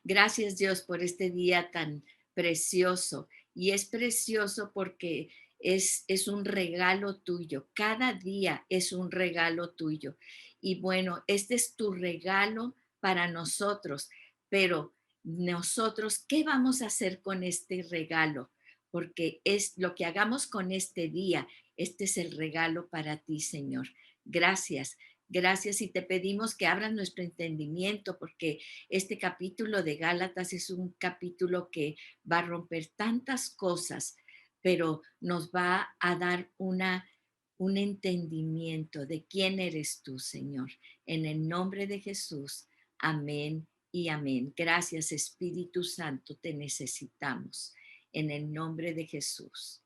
Gracias Dios por este día tan precioso. Y es precioso porque es un regalo tuyo. Cada día es un regalo tuyo. Y bueno, este es tu regalo para nosotros. Pero nosotros, ¿qué vamos a hacer con este regalo? Porque es lo que hagamos con este día. Este es el regalo para ti, Señor. Gracias. Gracias y te pedimos que abras nuestro entendimiento porque este capítulo de Gálatas es un capítulo que va a romper tantas cosas, pero nos va a dar un entendimiento de quién eres tú, Señor. En el nombre de Jesús, amén y amén. Gracias, Espíritu Santo, te necesitamos. En el nombre de Jesús.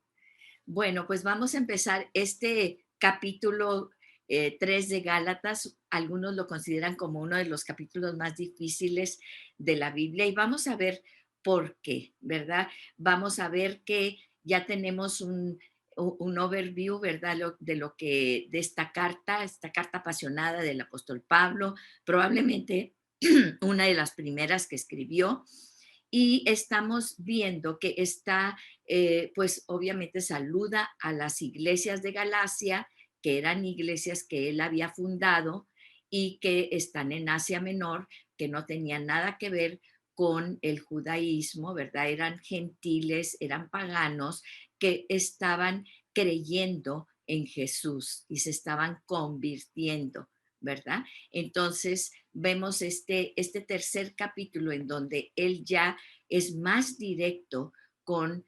Bueno, pues vamos a empezar este capítulo 3 de Gálatas. Algunos lo consideran como uno de los capítulos más difíciles de la Biblia y vamos a ver por qué, ¿verdad? Vamos a ver que ya tenemos un overview, ¿verdad? De lo que, de esta carta apasionada del apóstol Pablo, probablemente una de las primeras que escribió. Y estamos viendo que está pues obviamente saluda a las iglesias de Galacia, que eran iglesias que él había fundado y que están en Asia Menor, que no tenían nada que ver con el judaísmo, ¿verdad? Eran gentiles, eran paganos que estaban creyendo en Jesús y se estaban convirtiendo, ¿verdad? Entonces vemos este tercer capítulo en donde él ya es más directo con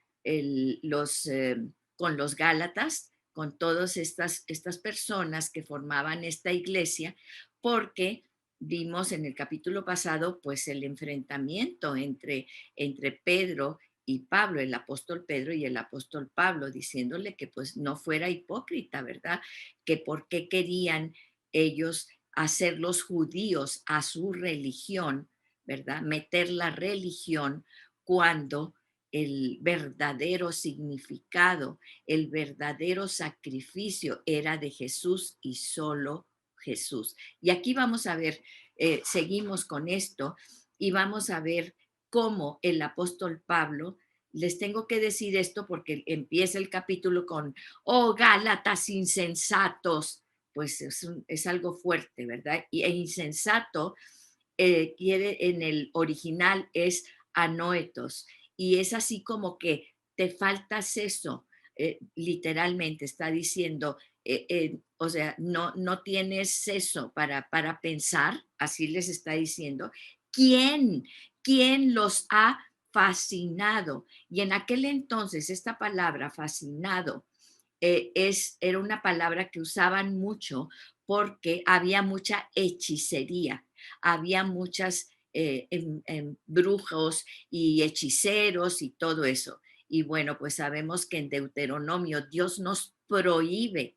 con los Gálatas, con todas estas personas que formaban esta iglesia, porque vimos en el capítulo pasado pues el enfrentamiento entre Pedro y Pablo, el apóstol Pedro y el apóstol Pablo, diciéndole que pues no fuera hipócrita, ¿verdad? Que por qué querían ellos hacer los judíos a su religión, ¿verdad? Meter la religión cuando el verdadero significado, el verdadero sacrificio era de Jesús y solo Jesús. Y aquí vamos a ver, seguimos con esto y vamos a ver cómo el apóstol Pablo, les tengo que decir esto porque empieza el capítulo con, oh Gálatas insensatos, pues es algo fuerte, ¿verdad? E insensato quiere en el original es anoetos y es así como que te falta seso, literalmente está diciendo, o sea, no tienes seso para pensar, así les está diciendo, ¿quién? ¿Quién los ha fascinado? Y en aquel entonces esta palabra fascinado era una palabra que usaban mucho porque había mucha hechicería, había muchas brujos y hechiceros y todo eso. Y bueno, pues sabemos que en Deuteronomio Dios nos prohíbe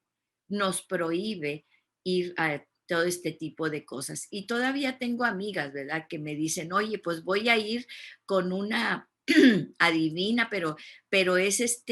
ir a todo este tipo de cosas. Y todavía tengo amigas, ¿verdad? Que me dicen, oye, pues voy a ir con una adivina, pero es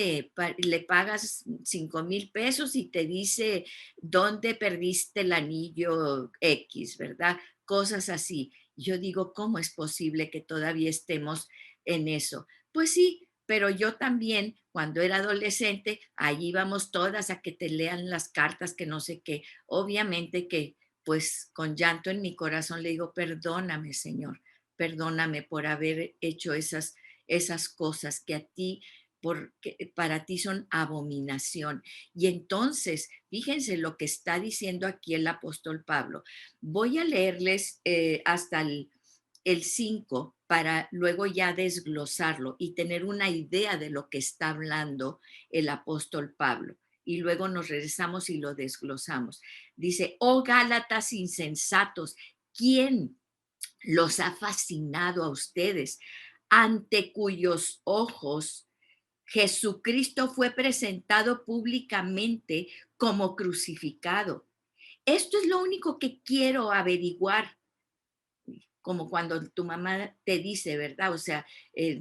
le pagas 5,000 pesos y te dice dónde perdiste el anillo X, ¿verdad? Cosas así. Yo digo, ¿cómo es posible que todavía estemos en eso? Pues sí, pero yo también, cuando era adolescente, allí íbamos todas a que te lean las cartas, que no sé qué. Obviamente que, pues con llanto en mi corazón le digo, perdóname, Señor, perdóname por haber hecho esas cosas que a ti, porque para ti son abominación. Y entonces, fíjense lo que está diciendo aquí el apóstol Pablo. Voy a leerles hasta el 5 para luego ya desglosarlo y tener una idea de lo que está hablando el apóstol Pablo. Y luego nos regresamos y lo desglosamos. Dice, oh Gálatas insensatos, ¿quién los ha fascinado a ustedes, ante cuyos ojos Jesucristo fue presentado públicamente como crucificado? Esto es lo único que quiero averiguar, como cuando tu mamá te dice, ¿verdad? O sea,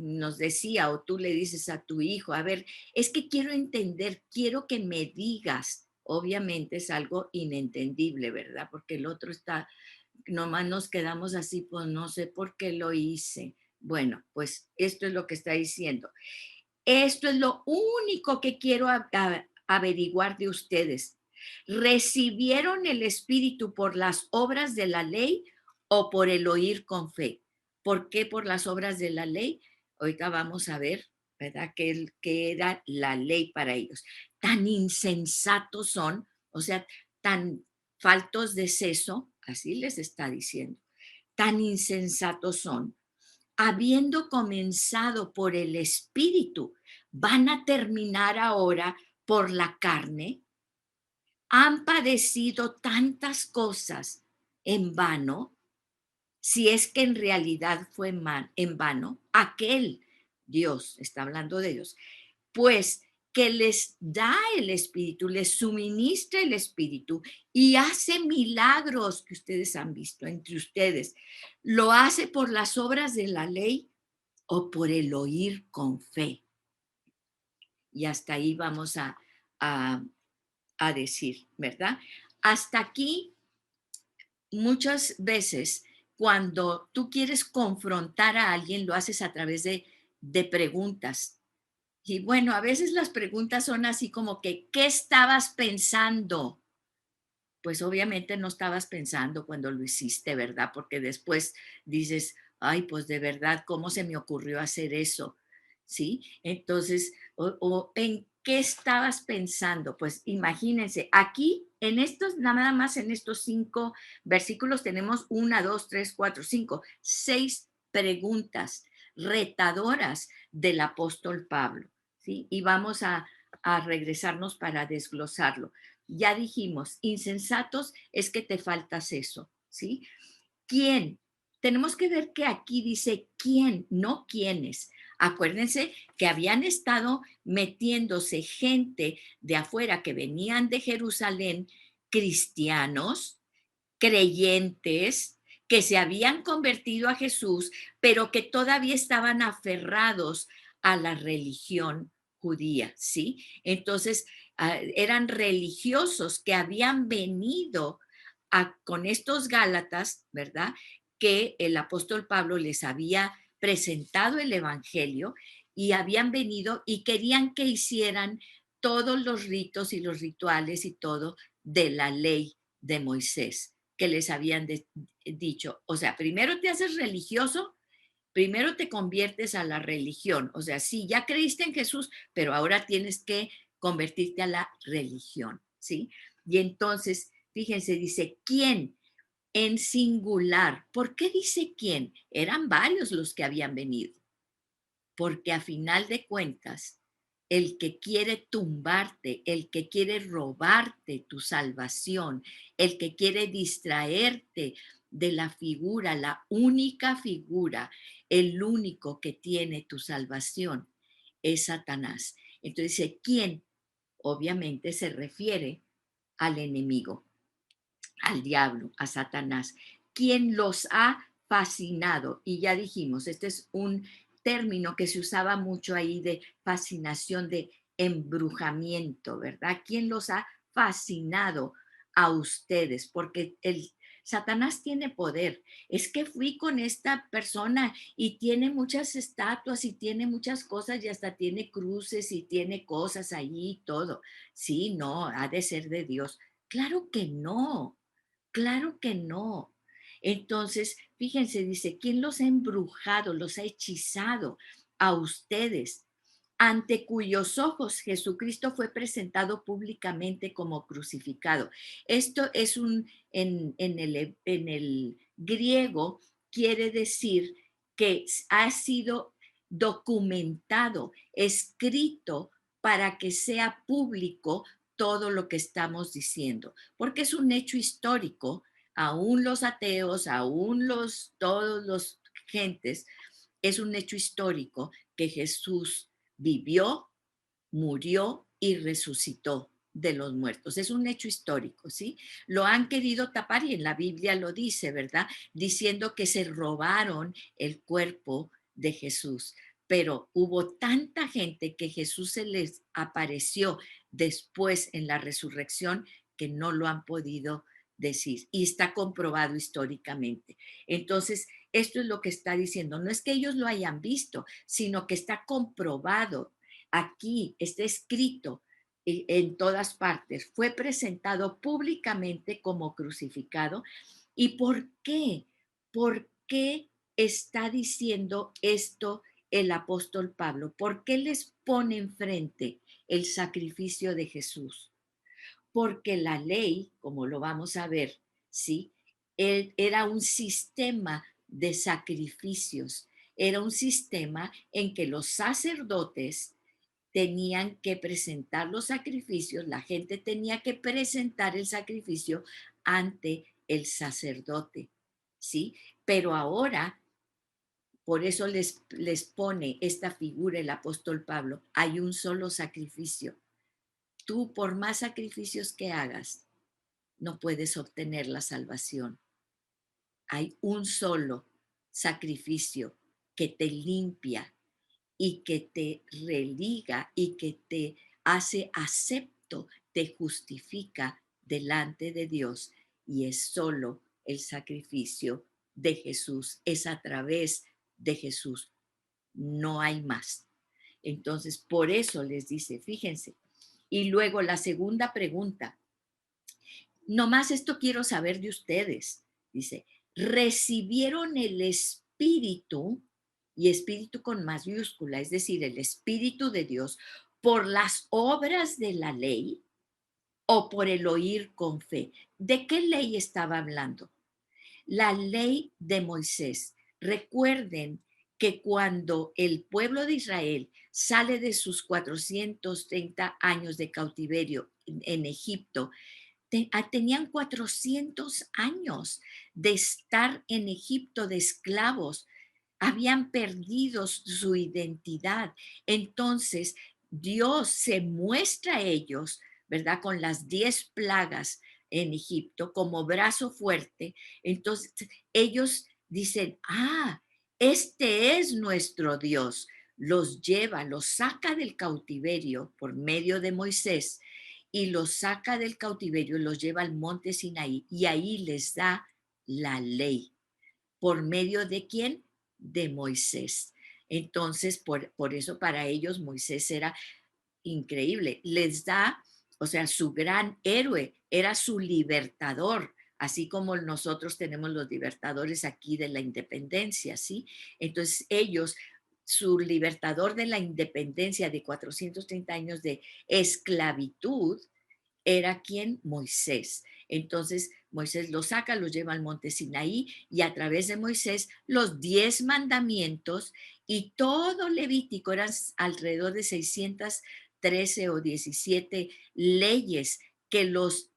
nos decía o tú le dices a tu hijo, a ver, es que quiero entender, quiero que me digas. Obviamente es algo inentendible, ¿verdad? Porque el otro está, nomás nos quedamos así, pues no sé por qué lo hice, Bueno, pues esto es lo que está diciendo. Esto es lo único que quiero averiguar de ustedes. ¿Recibieron el Espíritu por las obras de la ley o por el oír con fe? ¿Por qué por las obras de la ley? Ahorita vamos a ver, ¿verdad? ¿Qué era la ley para ellos? Tan insensatos son, o sea, tan faltos de seso, así les está diciendo, tan insensatos son, habiendo comenzado por el Espíritu, van a terminar ahora por la carne. Han padecido tantas cosas en vano, si es que en realidad fue en vano, aquel Dios, está hablando de Dios, pues que les da el Espíritu, les suministra el Espíritu y hace milagros que ustedes han visto entre ustedes. Lo hace por las obras de la ley o por el oír con fe. Y hasta ahí vamos a, a decir, ¿verdad? Hasta aquí, muchas veces, cuando tú quieres confrontar a alguien, lo haces a través de preguntas. Y bueno, a veces las preguntas son así como que, ¿qué estabas pensando? Pues obviamente no estabas pensando cuando lo hiciste, ¿verdad? Porque después dices, ay, pues de verdad, ¿cómo se me ocurrió hacer eso? ¿Sí? Entonces, o ¿en qué estabas pensando? Pues imagínense, aquí en estos, nada más en estos 5 versículos tenemos 6 preguntas retadoras del apóstol Pablo, ¿sí? Y vamos a regresarnos para desglosarlo. Ya dijimos, insensatos es que te faltas eso, ¿sí? ¿Quién? Tenemos que ver que aquí dice quién, no quiénes. Acuérdense que habían estado metiéndose gente de afuera que venían de Jerusalén, cristianos, creyentes, que se habían convertido a Jesús, pero que todavía estaban aferrados a la religión judía, ¿sí? Entonces, eran religiosos que habían venido con estos Gálatas, ¿verdad? Que el apóstol Pablo les había presentado el Evangelio y habían venido y querían que hicieran todos los ritos y los rituales y todo de la ley de Moisés que les habían dicho. O sea, primero te haces religioso, primero te conviertes a la religión. O sea, sí, ya creíste en Jesús, pero ahora tienes que convertirte a la religión, ¿sí? Y entonces, fíjense, dice, ¿quién? En singular. ¿Por qué dice quién? Eran varios los que habían venido, porque a final de cuentas, el que quiere tumbarte, el que quiere robarte tu salvación, el que quiere distraerte de la figura, la única figura, el único que tiene tu salvación, es Satanás. Entonces dice, ¿quién? Obviamente se refiere al enemigo, al diablo, a Satanás, quien los ha fascinado. Y ya dijimos, este es un término que se usaba mucho ahí de fascinación, de embrujamiento, ¿verdad? ¿Quién los ha fascinado a ustedes? Porque el Satanás tiene poder. Es que fui con esta persona y tiene muchas estatuas y tiene muchas cosas y hasta tiene cruces y tiene cosas allí y todo. Sí, no, ha de ser de Dios. Claro que no. Claro que no. Entonces, fíjense, dice, ¿quién los ha embrujado, los ha hechizado a ustedes, ante cuyos ojos Jesucristo fue presentado públicamente como crucificado? Esto es en el griego, quiere decir que ha sido documentado, escrito para que sea público todo lo que estamos diciendo, porque es un hecho histórico. Aún los ateos, aún todos los gentes, es un hecho histórico que Jesús vivió, murió y resucitó de los muertos. Es un hecho histórico, ¿sí? Lo han querido tapar y en la Biblia lo dice, ¿verdad? Diciendo que se robaron el cuerpo de Jesús. Pero hubo tanta gente que Jesús se les apareció después en la resurrección que no lo han podido decir, y está comprobado históricamente. Entonces, esto es lo que está diciendo. No es que ellos lo hayan visto, sino que está comprobado. Aquí está escrito en todas partes. Fue presentado públicamente como crucificado. ¿Y por qué? ¿Por qué está diciendo esto el apóstol Pablo? ¿Por qué les pone enfrente el sacrificio de Jesús? Porque la ley, como lo vamos a ver, ¿sí? Era un sistema de sacrificios, era un sistema en que los sacerdotes tenían que presentar los sacrificios, la gente tenía que presentar el sacrificio ante el sacerdote, ¿sí? Pero ahora, por eso les pone esta figura el apóstol Pablo, hay un solo sacrificio. Tú, por más sacrificios que hagas, no puedes obtener la salvación. Hay un solo sacrificio que te limpia y que te religa y que te hace acepto, te justifica delante de Dios, y es solo el sacrificio de Jesús, es a través de Jesús, no hay más. Entonces, por eso les dice, fíjense. Y luego la segunda pregunta, nomás esto quiero saber de ustedes. Dice, recibieron el Espíritu, y Espíritu con mayúscula, es decir, el Espíritu de Dios, por las obras de la ley o por el oír con fe. ¿De qué ley estaba hablando? La ley de Moisés. Recuerden que cuando el pueblo de Israel sale de sus 430 años de cautiverio en Egipto, tenían 400 años de estar en Egipto de esclavos, habían perdido su identidad. Entonces, Dios se muestra a ellos, ¿verdad? Con las 10 plagas en Egipto como brazo fuerte. Entonces, ellos dicen, este es nuestro Dios. Los lleva, los saca del cautiverio por medio de Moisés y los saca del cautiverio, los lleva al monte Sinaí y ahí les da la ley. ¿Por medio de quién? De Moisés. Entonces, por eso para ellos Moisés era increíble. Les da, o sea, su gran héroe, era su libertador, así como nosotros tenemos los libertadores aquí de la independencia, ¿sí? Entonces ellos, su libertador de la independencia de 430 años de esclavitud, era quien Moisés. Entonces Moisés los saca, los lleva al monte Sinaí y a través de Moisés los 10 mandamientos y todo Levítico, eran alrededor de 613 o 17 leyes que los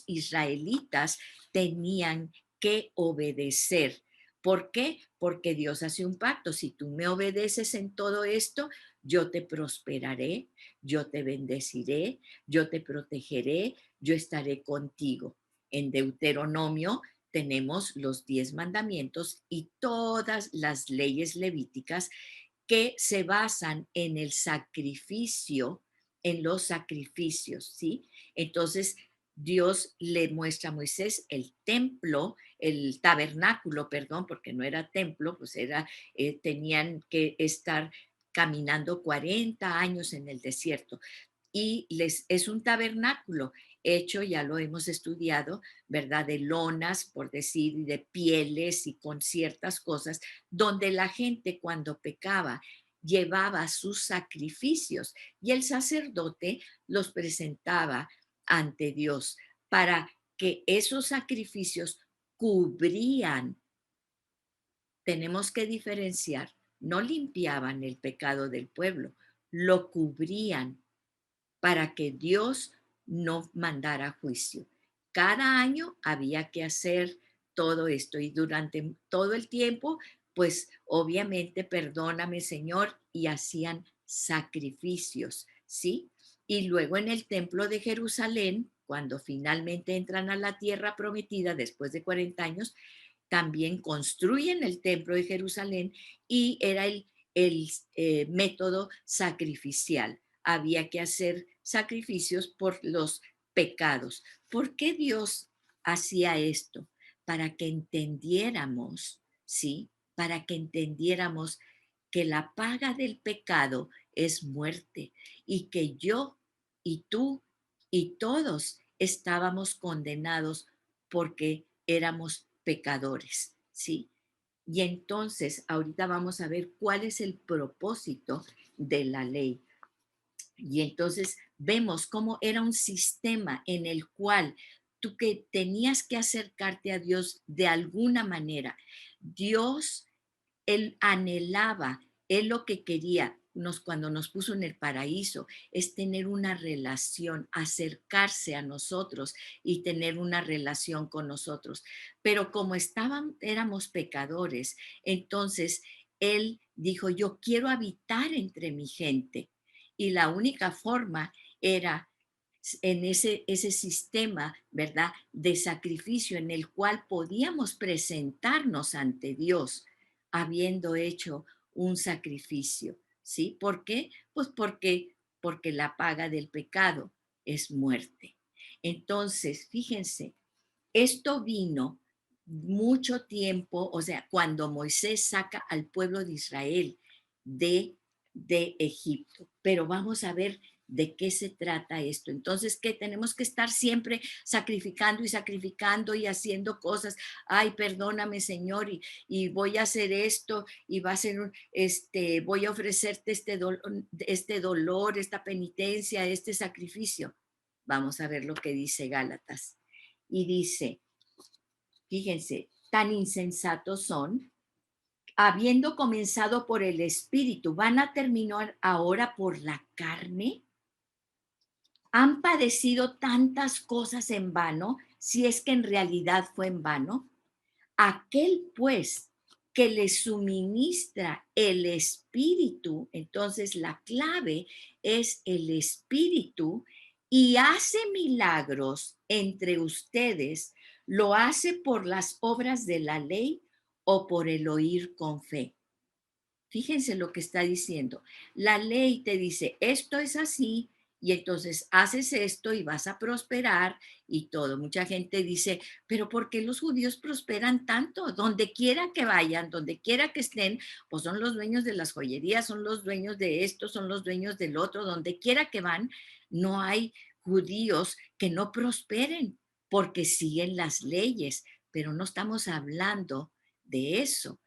israelitas tenían que obedecer. ¿Por qué? Porque Dios hace un pacto. Si tú me obedeces en todo esto, yo te prosperaré, yo te bendeciré, yo te protegeré, yo estaré contigo. En Deuteronomio tenemos los 10 mandamientos y todas las leyes levíticas que se basan en el sacrificio, en los sacrificios, ¿sí? Entonces, Dios le muestra a Moisés el templo, el tabernáculo, perdón, porque no era templo, pues era, tenían que estar caminando 40 años en el desierto y es un tabernáculo hecho, ya lo hemos estudiado, ¿verdad? De lonas, por decir, y de pieles y con ciertas cosas, donde la gente cuando pecaba llevaba sus sacrificios y el sacerdote los presentaba ante Dios para que esos sacrificios cubrían, tenemos que diferenciar, no limpiaban el pecado del pueblo, lo cubrían para que Dios no mandara juicio. Cada año había que hacer todo esto y durante todo el tiempo, pues obviamente, perdóname Señor, y hacían sacrificios, ¿sí? Y luego en el templo de Jerusalén, cuando finalmente entran a la tierra prometida después de 40 años, también construyen el templo de Jerusalén y era el método sacrificial. Había que hacer sacrificios por los pecados. ¿Por qué Dios hacía esto? Para que entendiéramos, ¿sí? Para que entendiéramos que la paga del pecado es muerte y que yo y tú y todos estábamos condenados porque éramos pecadores, ¿sí? Y entonces, ahorita vamos a ver cuál es el propósito de la ley. Y entonces vemos cómo era un sistema en el cual tú que tenías que acercarte a Dios de alguna manera. Dios, él anhelaba, él lo que quería cuando nos puso en el paraíso es tener una relación, acercarse a nosotros y tener una relación con nosotros. Pero como éramos pecadores, entonces él dijo, yo quiero habitar entre mi gente. Y la única forma era en ese sistema, ¿verdad?, de sacrificio en el cual podíamos presentarnos ante Dios habiendo hecho un sacrificio, ¿sí? ¿Por qué? Pues porque la paga del pecado es muerte. Entonces, fíjense, esto vino mucho tiempo, o sea, cuando Moisés saca al pueblo de Israel de, de Egipto. Pero vamos a ver de qué se trata esto. Entonces, que tenemos que estar siempre sacrificando y sacrificando y haciendo cosas. Ay, perdóname, Señor, y voy a hacer esto y va a ser, voy a ofrecerte este dolor, esta penitencia, este sacrificio. Vamos a ver lo que dice Gálatas. Y dice, fíjense, tan insensatos son, habiendo comenzado por el espíritu, van a terminar ahora por la carne. Han padecido tantas cosas en vano, si es que en realidad fue en vano. Aquel pues que les suministra el espíritu, entonces la clave es el espíritu y hace milagros entre ustedes, lo hace por las obras de la ley o por el oír con fe. Fíjense lo que está diciendo. La ley te dice, esto es así, y entonces haces esto y vas a prosperar y todo. Mucha gente dice, pero ¿por qué los judíos prosperan tanto? Donde quiera que vayan, donde quiera que estén, pues son los dueños de las joyerías, son los dueños de esto, son los dueños del otro. Donde quiera que van, no hay judíos que no prosperen porque siguen las leyes, pero no estamos hablando de eso.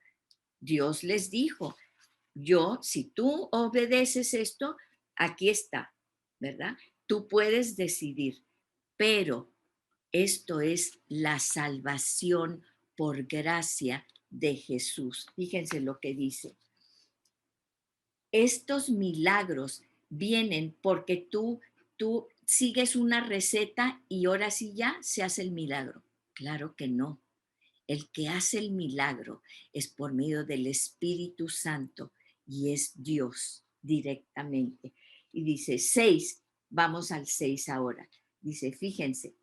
Dios les dijo, yo, si tú obedeces esto, aquí está, ¿verdad? Tú puedes decidir, pero esto es la salvación por gracia de Jesús. Fíjense lo que dice. Estos milagros vienen porque tú sigues una receta y ahora sí ya se hace el milagro. Claro que no. El que hace el milagro es por medio del Espíritu Santo y es Dios directamente. Y dice 6, vamos al 6 ahora. Dice, fíjense,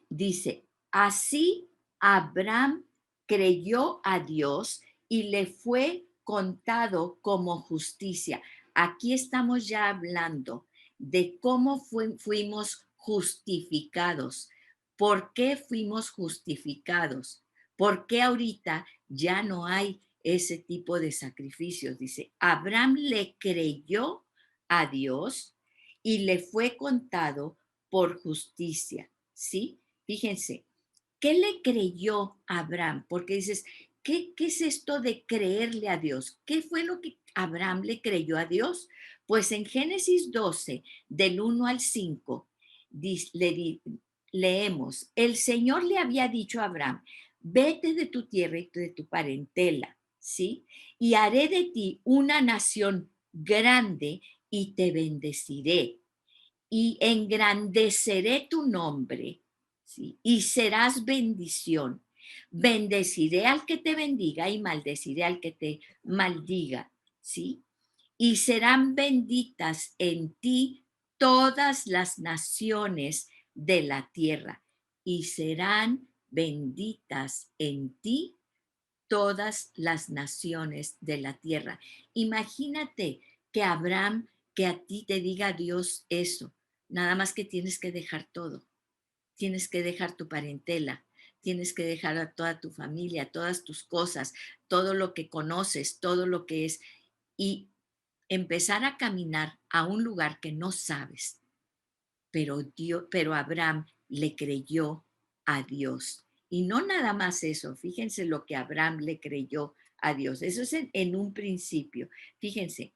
dice, así Abraham creyó a Dios y le fue contado como justicia. Aquí estamos ya hablando de cómo fuimos justificados. ¿Por qué fuimos justificados? ¿Por qué ahorita ya no hay ese tipo de sacrificios? Dice, Abraham le creyó a Dios y le fue contado por justicia, ¿sí? Fíjense, ¿qué le creyó a Abraham? Porque dices, ¿qué es esto de creerle a Dios? ¿Qué fue lo que Abraham le creyó a Dios? Pues en Génesis 12, del 1 al 5, leemos, el Señor le había dicho a Abraham, vete de tu tierra y de tu parentela, ¿sí? Y haré de ti una nación grande y te bendeciré y engrandeceré tu nombre, ¿sí? Y serás bendición. Bendeciré al que te bendiga y maldeciré al que te maldiga, ¿sí? Y serán benditas en ti todas las naciones de la tierra y serán benditas en ti todas las naciones de la tierra. Imagínate que Abraham, que a ti te diga Dios eso, nada más que tienes que dejar todo. tienes que dejar tu parentela, tienes que dejar a toda tu familia, todas tus cosas, todo lo que conoces, todo lo que es, y empezar a caminar a un lugar que no sabes. Pero Abraham le creyó a Dios. Y no nada más eso, fíjense lo que Abraham le creyó a Dios. Eso es en un principio. Fíjense,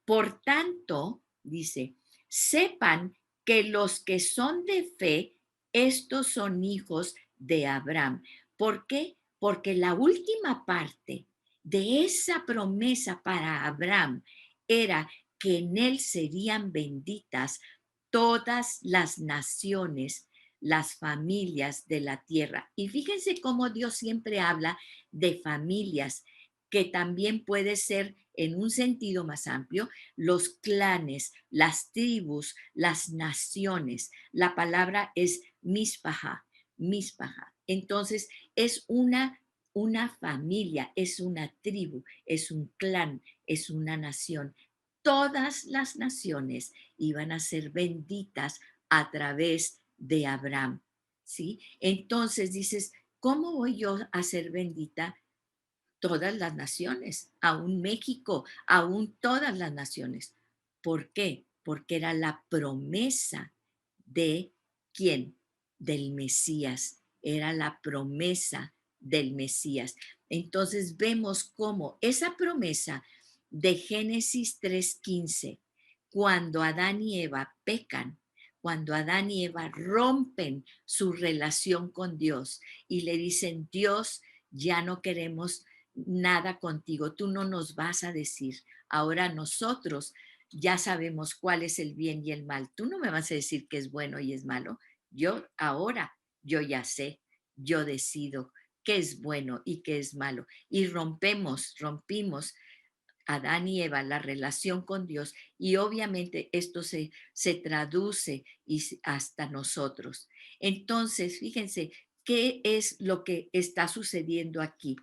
por tanto, dice, sepan que los que son de fe, estos son hijos de Abraham. ¿Por qué? Porque la última parte de esa promesa para Abraham era que en él serían benditas todas las naciones, las familias de la tierra. Y fíjense cómo Dios siempre habla de familias, que también puede ser en un sentido más amplio, los clanes, las tribus, las naciones. La palabra es mispaja, mispaja. Entonces, es una familia, es una tribu, es un clan, es una nación. Todas las naciones iban a ser benditas a través de Abraham, ¿sí? Entonces dices, ¿cómo voy yo a ser bendita? Todas las naciones, aún México, aún todas las naciones. ¿Por qué? Porque era la promesa de quién? Del Mesías. Era la promesa del Mesías. Entonces vemos cómo esa promesa de Génesis 3:15, cuando Adán y Eva pecan, cuando Adán y Eva rompen su relación con Dios y le dicen, Dios, ya no queremos nada contigo, tú no nos vas a decir, ahora nosotros ya sabemos cuál es el bien y el mal, tú no me vas a decir qué es bueno y es malo, yo ahora, yo ya sé, yo decido qué es bueno y qué es malo, y rompimos Adán y Eva la relación con Dios, y obviamente esto se traduce hasta nosotros. Entonces, fíjense, ¿qué es lo que está sucediendo aquí?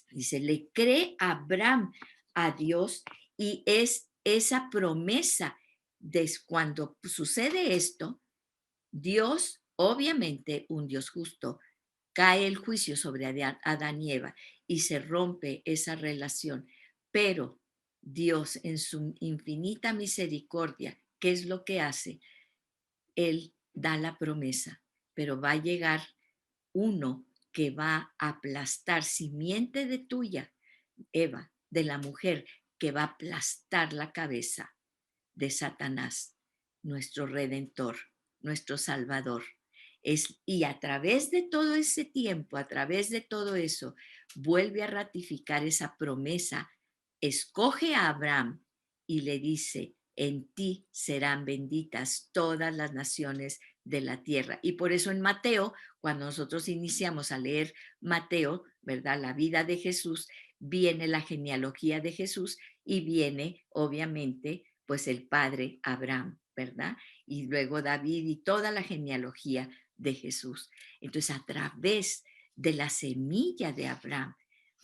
Dice, le cree Abraham a Dios, y es esa promesa de cuando sucede esto, Dios, obviamente un Dios justo, cae el juicio sobre Adán y Eva y se rompe esa relación. Pero Dios, en su infinita misericordia, ¿qué es lo que hace? Él da la promesa, pero va a llegar uno que va a aplastar simiente de tuya, Eva, de la mujer, que va a aplastar la cabeza de Satanás, nuestro redentor, nuestro salvador. Y a través de todo ese tiempo, a través de todo eso, vuelve a ratificar esa promesa, escoge a Abraham y le dice, en ti serán benditas todas las naciones de la tierra. Y por eso en Mateo, cuando nosotros iniciamos a leer Mateo, ¿verdad? La vida de Jesús, viene la genealogía de Jesús y viene, obviamente, pues el padre Abraham, ¿verdad? Y luego David y toda la genealogía de Jesús. Entonces, a través de la semilla de Abraham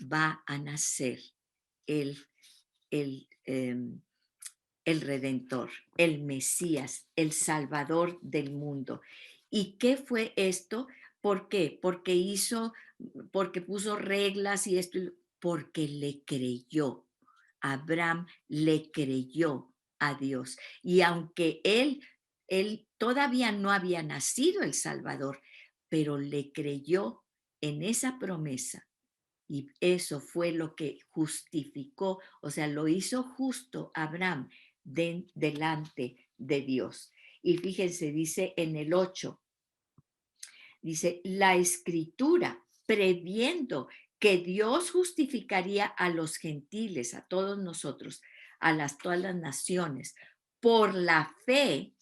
va a nacer el, el, el Redentor, el Mesías, el Salvador del mundo. ¿Y qué fue esto? ¿Por qué? Porque puso reglas y esto, porque le creyó. Abraham le creyó a Dios. Y aunque él todavía no había nacido el Salvador, pero le creyó en esa promesa. Y eso fue lo que justificó, o sea, lo hizo justo Abraham delante de Dios. Y fíjense, dice en el 8, dice, la escritura, previendo que Dios justificaría a los gentiles, a todos nosotros, todas las naciones, por la fe,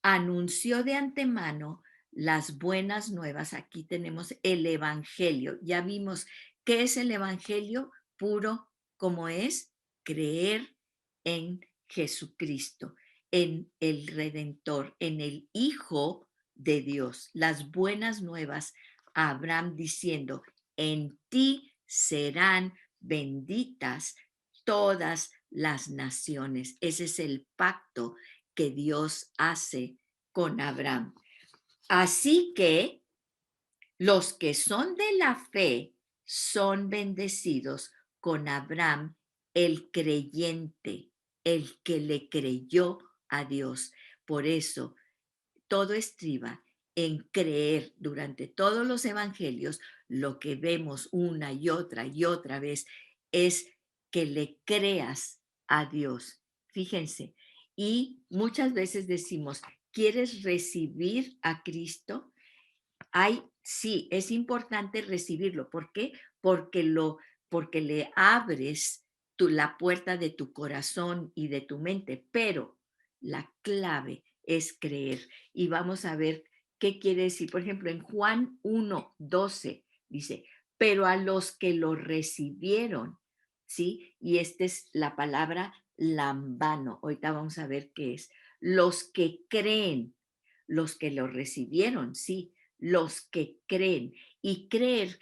anunció de antemano las buenas nuevas. Aquí tenemos el Evangelio. Ya vimos qué es el Evangelio puro, como es creer en Jesucristo, en el Redentor, en el Hijo de Dios, las buenas nuevas a Abraham diciendo, en ti serán benditas todas las naciones. Ese es el pacto que Dios hace con Abraham. Así que los que son de la fe son bendecidos con Abraham, el creyente, el que le creyó a Dios. Por eso todo estriba en creer durante todos los evangelios. Lo que vemos una y otra vez es que le creas a Dios. Fíjense, y muchas veces decimos, ¿quieres recibir a Cristo? Sí, es importante recibirlo. ¿Por qué? Porque le abres la puerta de tu corazón y de tu mente, pero la clave es creer. Y vamos a ver qué quiere decir. Por ejemplo, en Juan 1:12 dice, pero a los que lo recibieron, ¿sí? Y esta es la palabra lambano. Ahorita vamos a ver qué es. Los que creen, los que lo recibieron, sí, los que creen. Y creer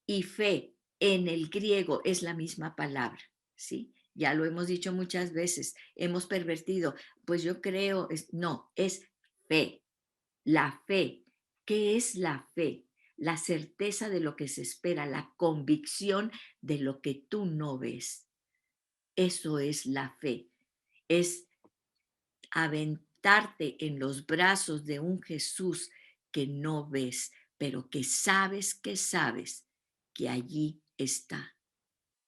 y fe en el griego es la misma palabra, ¿sí? Ya lo hemos dicho muchas veces, hemos pervertido, pues yo creo, no, es fe, la fe. ¿Qué es la fe? La certeza de lo que se espera, la convicción de lo que tú no ves. Eso es la fe. Es aventarte en los brazos de un Jesús que no ves, pero que sabes que allí está,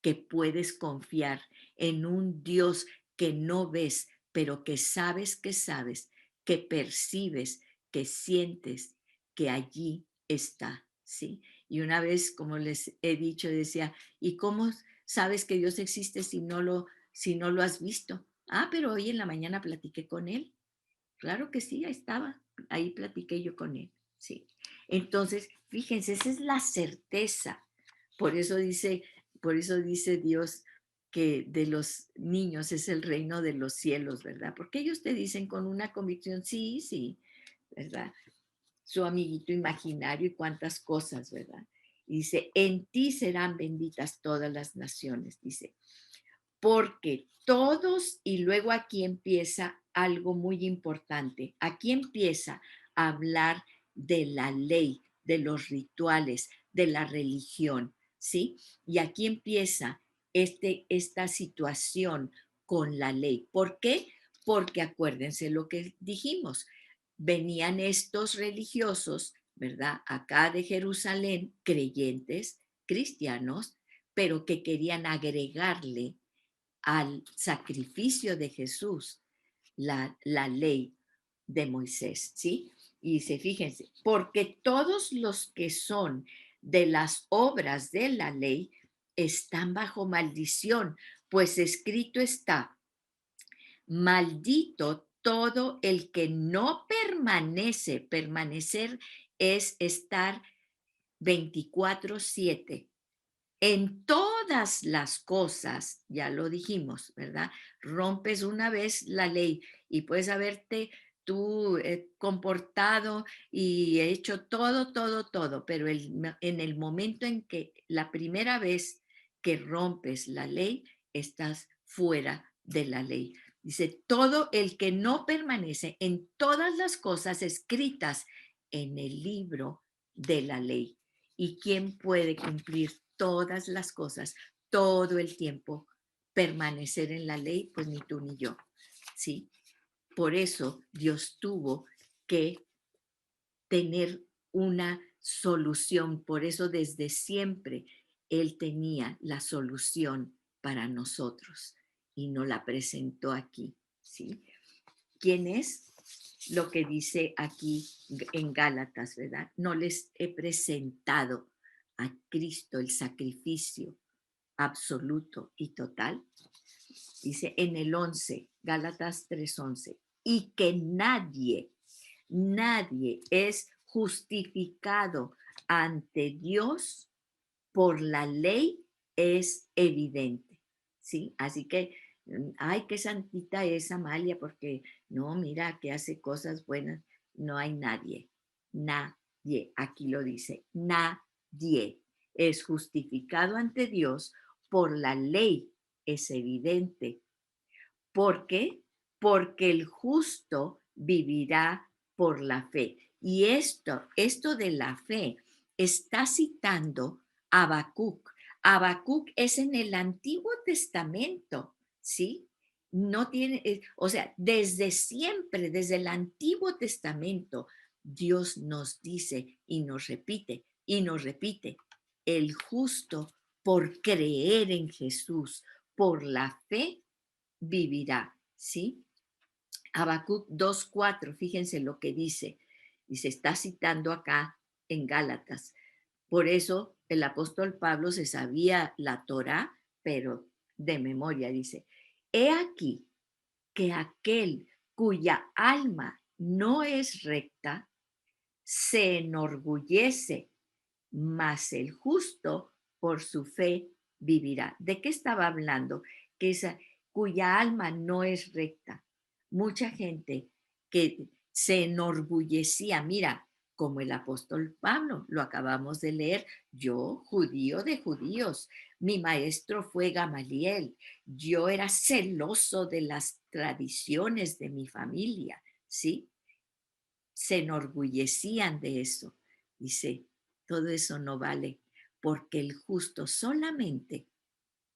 que puedes confiar en un Dios que no ves, pero que sabes, que percibes, que sientes que allí está, ¿sí? Y una vez, como les he dicho, decía, ¿y cómo sabes que Dios existe si no lo has visto? Ah, pero hoy en la mañana platiqué con él. Claro que sí, ahí estaba, ahí platiqué yo con él, sí. Entonces, fíjense, esa es la certeza. Por eso dice, por eso dice Dios que de los niños es el reino de los cielos, ¿verdad? Porque ellos te dicen con una convicción, sí, sí, ¿verdad? Su amiguito imaginario y cuántas cosas, ¿verdad? Y dice, en ti serán benditas todas las naciones, dice, porque todos, y luego aquí empieza algo muy importante, aquí empieza a hablar de la ley, de los rituales, de la religión, ¿sí? Y aquí empieza esta situación con la ley. ¿Por qué? Porque acuérdense lo que dijimos, venían estos religiosos, ¿verdad? Acá de Jerusalén, creyentes, cristianos, pero que querían agregarle al sacrificio de Jesús la ley de Moisés, ¿sí? Y dice, fíjense, porque todos los que son de las obras de la ley están bajo maldición, pues escrito está, maldito todo el que no permanece, permanecer es estar 24/7 en todas las cosas, ya lo dijimos, ¿verdad? Rompes una vez la ley y puedes haberte tú comportado y hecho todo, pero en el momento en que la primera vez que rompes la ley, estás fuera de la ley. Dice, todo el que no permanece en todas las cosas escritas en el libro de la ley. ¿Y quién puede cumplir todas las cosas todo el tiempo, permanecer en la ley? Pues ni tú ni yo, ¿sí? Por eso Dios tuvo que tener una solución, por eso desde siempre Él tenía la solución para nosotros y nos la presentó aquí, ¿sí? ¿Quién es? Lo que dice aquí en Gálatas, ¿verdad? No les he presentado a Cristo el sacrificio absoluto y total. Dice en el 11, Gálatas 3:11, y que nadie es justificado ante Dios por la ley, es evidente, ¿sí? Así que, ay, qué santita es Amalia, porque no, mira, que hace cosas buenas. No hay nadie, aquí lo dice, nadie es justificado ante Dios por la ley, es evidente. ¿Por qué? Porque el justo vivirá por la fe. Y esto de la fe está citando a Habacuc. Habacuc es en el Antiguo Testamento, ¿sí? No tiene, o sea, desde siempre, desde el Antiguo Testamento, Dios nos dice y nos repite, el justo por creer en Jesús, por la fe, vivirá, ¿sí? Habacuc 2:4, fíjense lo que dice, y se está citando acá en Gálatas. Por eso el apóstol Pablo se sabía la Torá, pero de memoria dice, he aquí que aquel cuya alma no es recta se enorgullece, mas el justo por su fe vivirá. ¿De qué estaba hablando? Que esa cuya alma no es recta. Mucha gente que se enorgullecía, mira, como el apóstol Pablo, lo acabamos de leer, yo, judío de judíos, mi maestro fue Gamaliel, yo era celoso de las tradiciones de mi familia, ¿sí? Se enorgullecían de eso. Dice, todo eso no vale, porque el justo solamente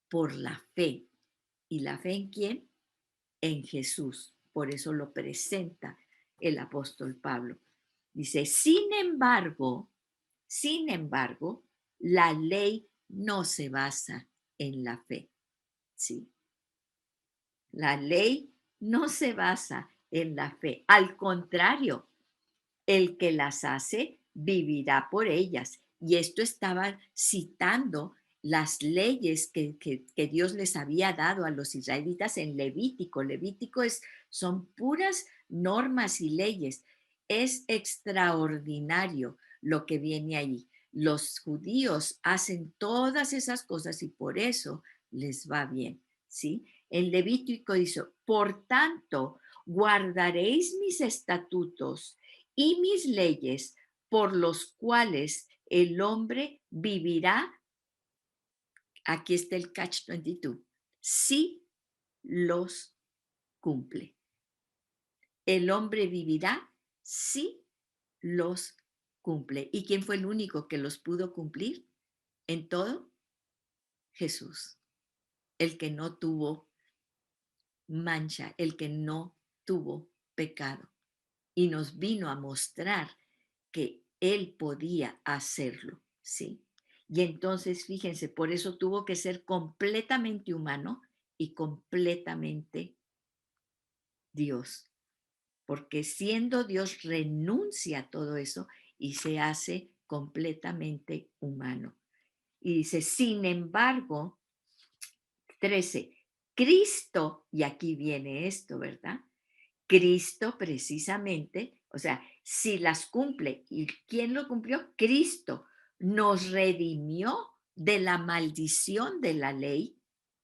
por la fe. ¿Y la fe en quién? En Jesús. Por eso lo presenta el apóstol Pablo. Dice, sin embargo, la ley no se basa en la fe. Sí, la ley no se basa en la fe. Al contrario, el que las hace vivirá por ellas. Y esto estaba citando las leyes que Dios les había dado a los israelitas en Levítico. Levítico son puras normas y leyes. Es extraordinario lo que viene ahí. Los judíos hacen todas esas cosas y por eso les va bien, ¿sí? En Levítico dice, por tanto, guardaréis mis estatutos y mis leyes por los cuales el hombre vivirá, aquí está el catch 22, si los cumple. El hombre vivirá si los cumple. ¿Y quién fue el único que los pudo cumplir en todo? Jesús, el que no tuvo mancha, el que no tuvo pecado. Y nos vino a mostrar que él podía hacerlo, ¿sí? Y entonces, fíjense, por eso tuvo que ser completamente humano y completamente Dios, porque siendo Dios renuncia a todo eso y se hace completamente humano. Y dice, sin embargo, 13, Cristo, y aquí viene esto, ¿verdad? Cristo precisamente, o sea, si las cumple, ¿y quién lo cumplió? Cristo nos redimió de la maldición de la ley,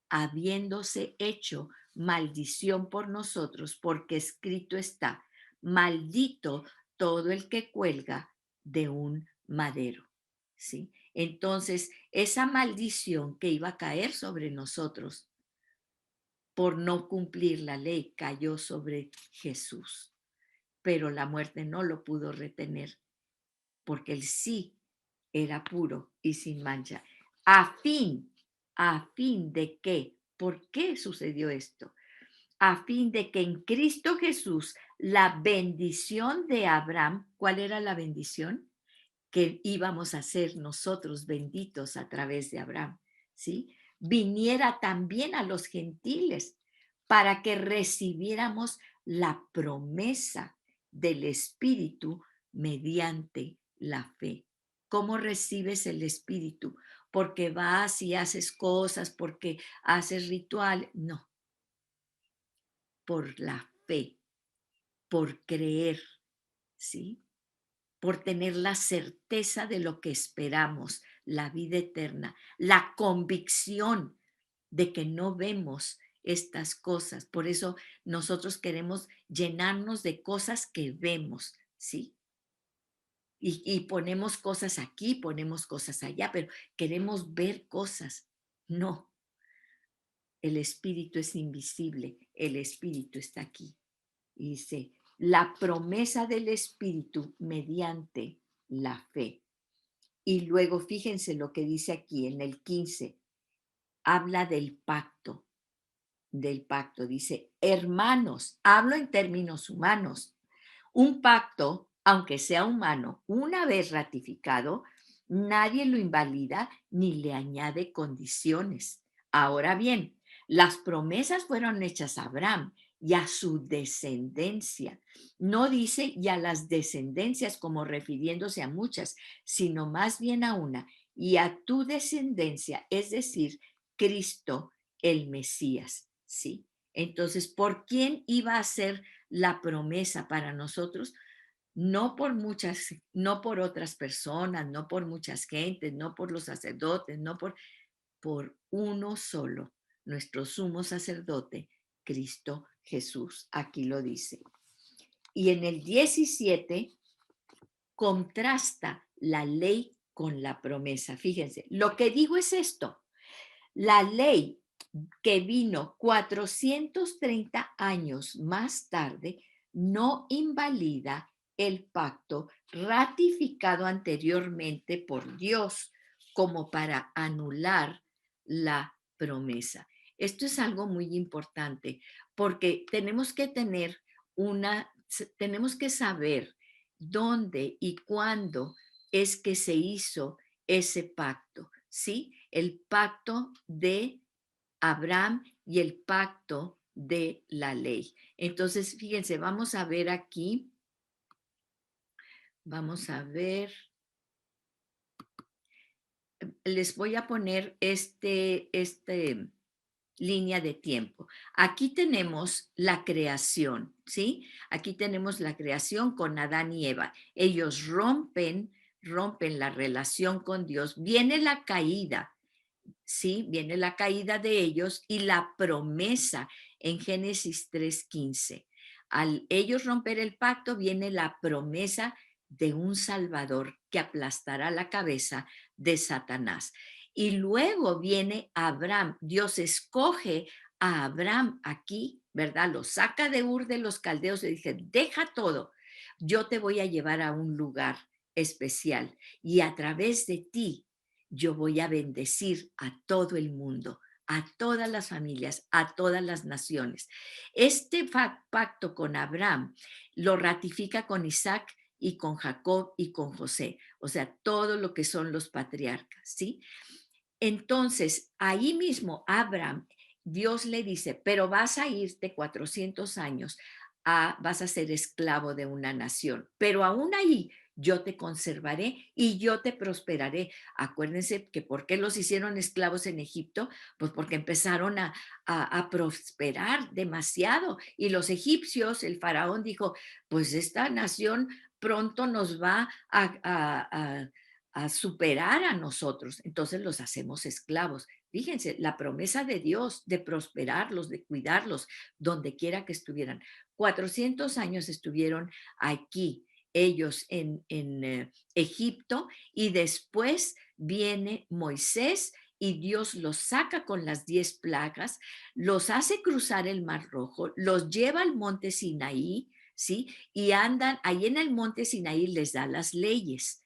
habiéndose hecho maldición por nosotros, porque escrito está, maldito todo el que cuelga de un madero. ¿Sí? Entonces, esa maldición que iba a caer sobre nosotros por no cumplir la ley cayó sobre Jesús, pero la muerte no lo pudo retener porque el sí era puro y sin mancha. A fin de que, ¿por qué sucedió esto? A fin de que en Cristo Jesús la bendición de Abraham, ¿cuál era la bendición? Que íbamos a ser nosotros benditos a través de Abraham, ¿sí? Viniera también a los gentiles para que recibiéramos la promesa del Espíritu mediante la fe. ¿Cómo recibes el Espíritu? Porque vas y haces cosas, porque haces ritual. No, por la fe, por creer, ¿sí? Por tener la certeza de lo que esperamos, la vida eterna, la convicción de que no vemos estas cosas. Por eso nosotros queremos llenarnos de cosas que vemos, ¿sí? Y ponemos cosas aquí, ponemos cosas allá, pero queremos ver cosas. No, el espíritu es invisible, el espíritu está aquí. Y dice, la promesa del Espíritu mediante la fe. Y luego fíjense lo que dice aquí en el 15, habla del pacto, dice, hermanos, hablo en términos humanos, un pacto, aunque sea humano, una vez ratificado, nadie lo invalida ni le añade condiciones. Ahora bien, las promesas fueron hechas a Abraham y a su descendencia. No dice y a las descendencias como refiriéndose a muchas, sino más bien a una, y a tu descendencia, es decir, Cristo el Mesías, ¿sí? Entonces, ¿por quién iba a ser la promesa para nosotros? No por muchas, no por otras personas, no por muchas gentes, no por los sacerdotes, no por uno solo, nuestro sumo sacerdote, Cristo Jesús. Aquí lo dice. Y en el 17 contrasta la ley con la promesa. Fíjense, lo que digo es esto. La ley que vino 430 años más tarde no invalida el pacto ratificado anteriormente por Dios como para anular la promesa. Esto es algo muy importante porque tenemos que tener tenemos que saber dónde y cuándo es que se hizo ese pacto, ¿sí? El pacto de Abraham y el pacto de la ley. Entonces, fíjense, vamos a ver aquí, vamos a ver, les voy a poner este línea de tiempo. Aquí tenemos la creación, ¿sí? Aquí tenemos la creación con Adán y Eva. Ellos rompen la relación con Dios. Viene la caída, ¿sí? Viene la caída de ellos y la promesa en Génesis 3:15. Al ellos romper el pacto, viene la promesa de un Salvador que aplastará la cabeza de Satanás. Y luego viene Abraham. Dios escoge a Abraham aquí, ¿verdad? Lo saca de Ur de los Caldeos y dice, deja todo, yo te voy a llevar a un lugar especial y a través de ti yo voy a bendecir a todo el mundo, a todas las familias, a todas las naciones. Este pacto con Abraham lo ratifica con Isaac y con Jacob y con José, o sea, todo lo que son los patriarcas, ¿sí? Entonces, ahí mismo Abraham, Dios le dice, pero vas a irte 400 años, vas a ser esclavo de una nación, pero aún ahí yo te conservaré y yo te prosperaré. Acuérdense que ¿por qué los hicieron esclavos en Egipto? Pues porque empezaron a prosperar demasiado y los egipcios, el faraón dijo, pues esta nación pronto nos va a superar a nosotros, entonces los hacemos esclavos. Fíjense, la promesa de Dios de prosperarlos, de cuidarlos, donde quiera que estuvieran. 400 años estuvieron aquí ellos en Egipto y después viene Moisés y Dios los saca con las 10 plagas, los hace cruzar el Mar Rojo, los lleva al monte Sinaí, ¿sí? Y andan ahí en el monte Sinaí, les da las leyes,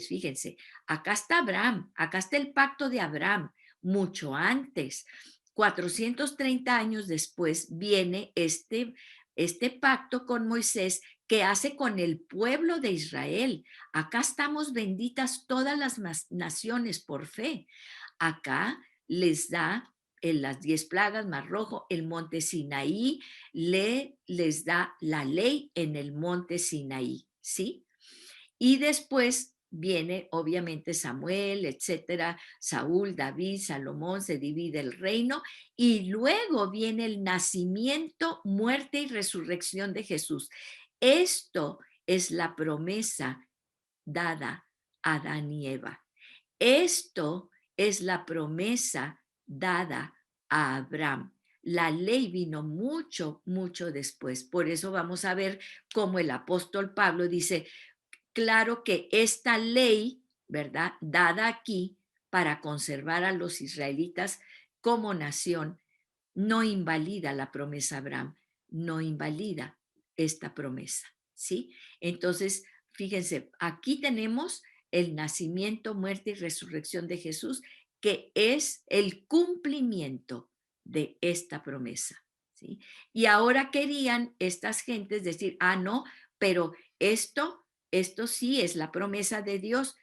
fíjense, acá está Abraham, acá está el pacto de Abraham, mucho antes, 430 años después viene este pacto con Moisés que hace con el pueblo de Israel. Acá estamos benditas todas las naciones por fe. Acá les da en las 10 plagas, Mar Rojo, el monte Sinaí, les da la ley en el monte Sinaí, ¿sí? Y después viene obviamente Samuel, etcétera, Saúl, David, Salomón, se divide el reino y luego viene el nacimiento, muerte y resurrección de Jesús. Esto es la promesa dada a Adán y Eva. Esto es la promesa dada a Abraham. La ley vino mucho, mucho después. Por eso vamos a ver cómo el apóstol Pablo dice, claro que esta ley, ¿verdad? Dada aquí para conservar a los israelitas como nación, no invalida la promesa de Abraham, no invalida esta promesa, ¿sí? Entonces, fíjense, aquí tenemos el nacimiento, muerte y resurrección de Jesús, que es el cumplimiento de esta promesa, ¿sí? Y ahora querían estas gentes decir, ah, no, pero esto sí es la promesa de Dios.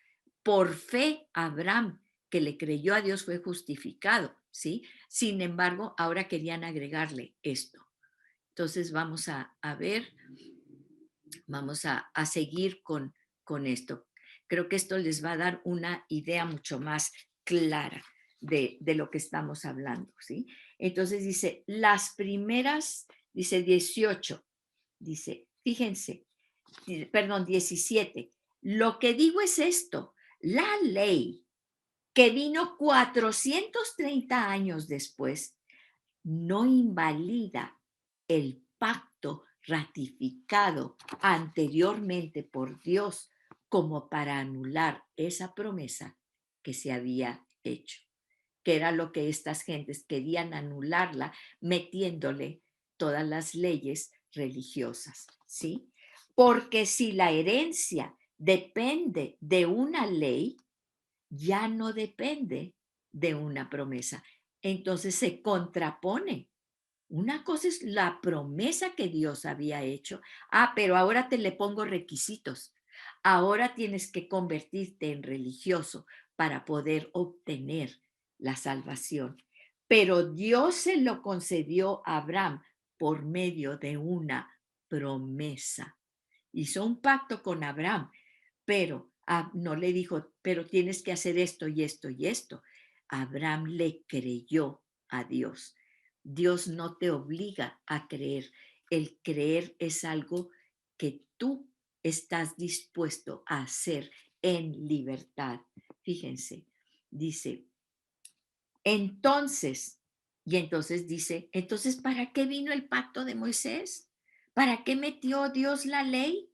Por fe, Abraham, que le creyó a Dios, fue justificado, ¿sí? Sin embargo, ahora querían agregarle esto. Entonces a ver, vamos a seguir con esto. Creo que esto les va a dar una idea mucho más clara de lo que estamos hablando, ¿sí? Entonces dice, las primeras, dice 18, dice, fíjense, perdón, 17, lo que digo es esto, la ley que vino 430 años después, no invalida el pacto ratificado anteriormente por Dios como para anular esa promesa que se había hecho, que era lo que estas gentes querían anularla metiéndole todas las leyes religiosas, ¿sí? Porque si la herencia depende de una ley, ya no depende de una promesa. Entonces se contrapone. Una cosa es la promesa que Dios había hecho. Ah, pero ahora te le pongo requisitos. Ahora tienes que convertirte en religioso para poder obtener la salvación. Pero Dios se lo concedió a Abraham por medio de una promesa. Hizo un pacto con Abraham, pero no le dijo, pero tienes que hacer esto y esto y esto. Abraham le creyó a Dios. Dios no te obliga a creer. El creer es algo que tú estás dispuesto a hacer en libertad. Fíjense, dice, entonces, y entonces dice, entonces, ¿para qué vino el pacto de Moisés? ¿Para qué metió Dios la ley?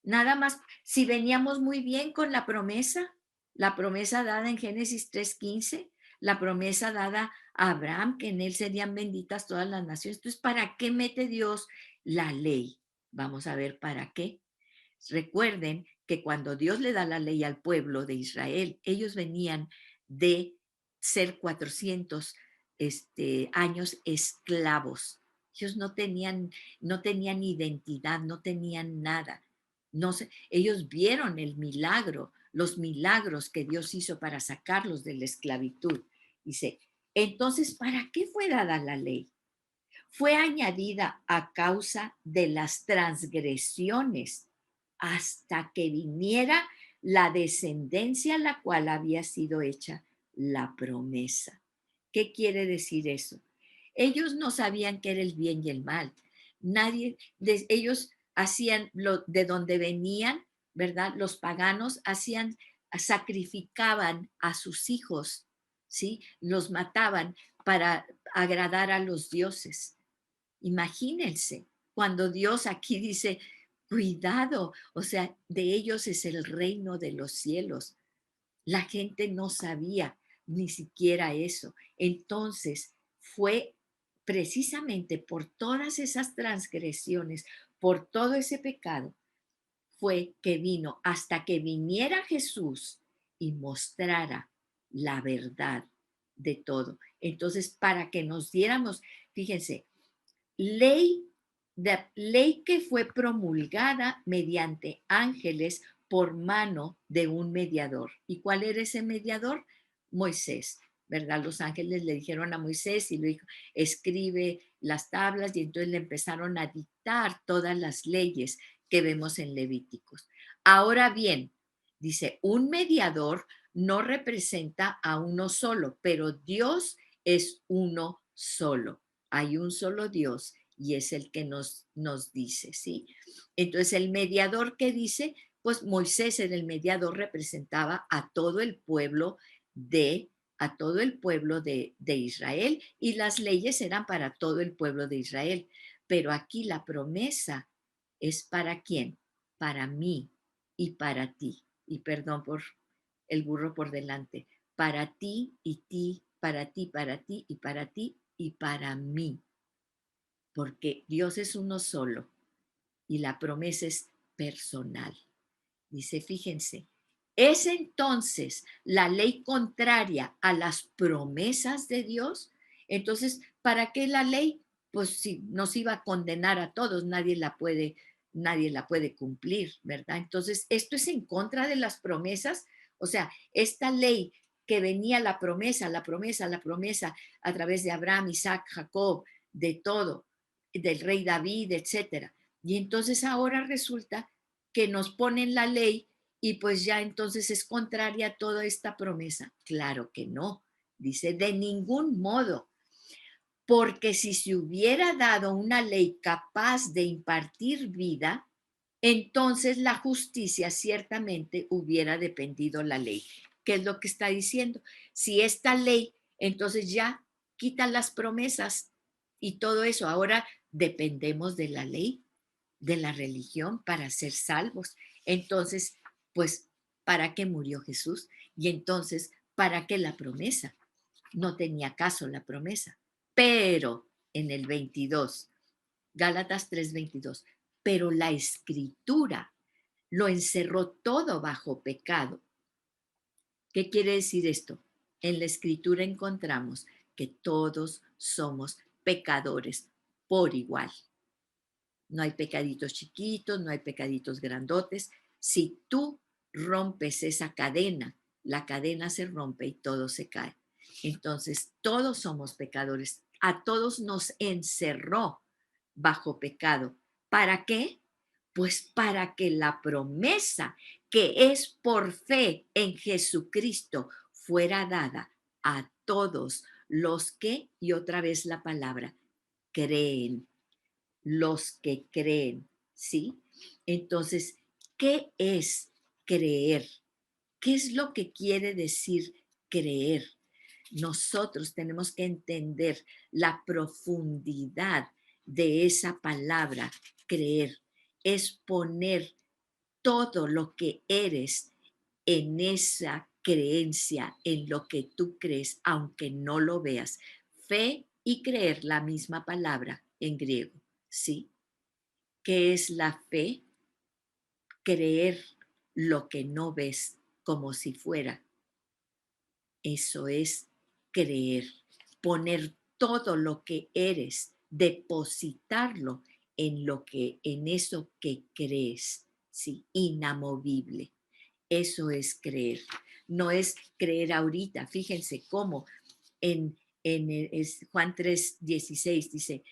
Nada más, si veníamos muy bien con la promesa dada en Génesis 3:15, la promesa dada a Abraham, que en él serían benditas todas las naciones. Entonces, ¿para qué mete Dios la ley? Vamos a ver para qué. Recuerden que cuando Dios le da la ley al pueblo de Israel, ellos venían de ser 400 años esclavos. Ellos no tenían identidad, no tenían nada. No sé, ellos vieron el milagro, los milagros que Dios hizo para sacarlos de la esclavitud. Dice, entonces, ¿para qué fue dada la ley? Fue añadida a causa de las transgresiones hasta que viniera la descendencia a la cual había sido hecha la promesa. ¿Qué quiere decir eso? Ellos no sabían qué era el bien y el mal. Ellos hacían lo de donde venían, ¿verdad? Los paganos sacrificaban a sus hijos, ¿sí? Los mataban para agradar a los dioses. Imagínense, cuando Dios aquí dice, cuidado, o sea, de ellos es el reino de los cielos. La gente no sabía ni siquiera eso. Entonces, fue precisamente por todas esas transgresiones, por todo ese pecado, fue que vino hasta que viniera Jesús y mostrara la verdad de todo. Entonces, para que nos diéramos, fíjense, ley que fue promulgada mediante ángeles por mano de un mediador. ¿Y cuál era ese mediador? Moisés, ¿verdad? Los ángeles le dijeron a Moisés y le dijo, escribe las tablas y entonces le empezaron a dictar todas las leyes que vemos en Levíticos. Ahora bien, dice, un mediador no representa a uno solo, pero Dios es uno solo. Hay un solo Dios y es el que nos dice, ¿sí? Entonces, el mediador que dice, pues Moisés era el mediador, representaba a todo el pueblo de Israel y las leyes eran para todo el pueblo de Israel. Pero aquí la promesa es para quién, para mí y para ti. Y perdón por el burro por delante, para ti y ti, para ti, para ti y para ti y para mí porque Dios es uno solo y la promesa es personal. Dice, fíjense, ¿es entonces la ley contraria a las promesas de Dios? Entonces, ¿para qué la ley? Pues si nos iba a condenar a todos, nadie la puede cumplir, ¿verdad? Entonces, ¿esto es en contra de las promesas? O sea, esta ley que venía la promesa a través de Abraham, Isaac, Jacob, de todo, del rey David, etcétera. Y entonces ahora resulta que nos ponen la ley y pues ya entonces es contraria a toda esta promesa. Claro que no, dice, de ningún modo, porque si se hubiera dado una ley capaz de impartir vida, entonces la justicia ciertamente hubiera dependido la ley. ¿Qué es lo que está diciendo? Si esta ley, entonces ya quitan las promesas y todo eso. Ahora dependemos de la ley, de la religión para ser salvos. Entonces, pues, ¿para qué murió Jesús? Y entonces, ¿para qué la promesa? No tenía caso la promesa. Pero en el 22, Gálatas 3:22, pero la escritura lo encerró todo bajo pecado. ¿Qué quiere decir esto? En la escritura encontramos que todos somos pecadores por igual. No hay pecaditos chiquitos, no hay pecaditos grandotes. Si tú rompes esa cadena, la cadena se rompe y todo se cae. Entonces, todos somos pecadores. A todos nos encerró bajo pecado. ¿Para qué? Pues para que la promesa que es por fe en Jesucristo fuera dada a todos los que, y otra vez la palabra, creen, los que creen, ¿sí? Entonces, ¿qué es creer? ¿Qué es lo que quiere decir creer? Nosotros tenemos que entender la profundidad de esa palabra, creer. Es poner todo lo que eres en esa creencia, en lo que tú crees, aunque no lo veas. Fe y creer, la misma palabra en griego, ¿sí? ¿Qué es la fe? Creer lo que no ves como si fuera. Eso es creer. Poner todo lo que eres, depositarlo en lo que, en eso que crees, ¿sí? Inamovible. Eso es creer. No es creer ahorita. Fíjense cómo Juan 3:16 dice,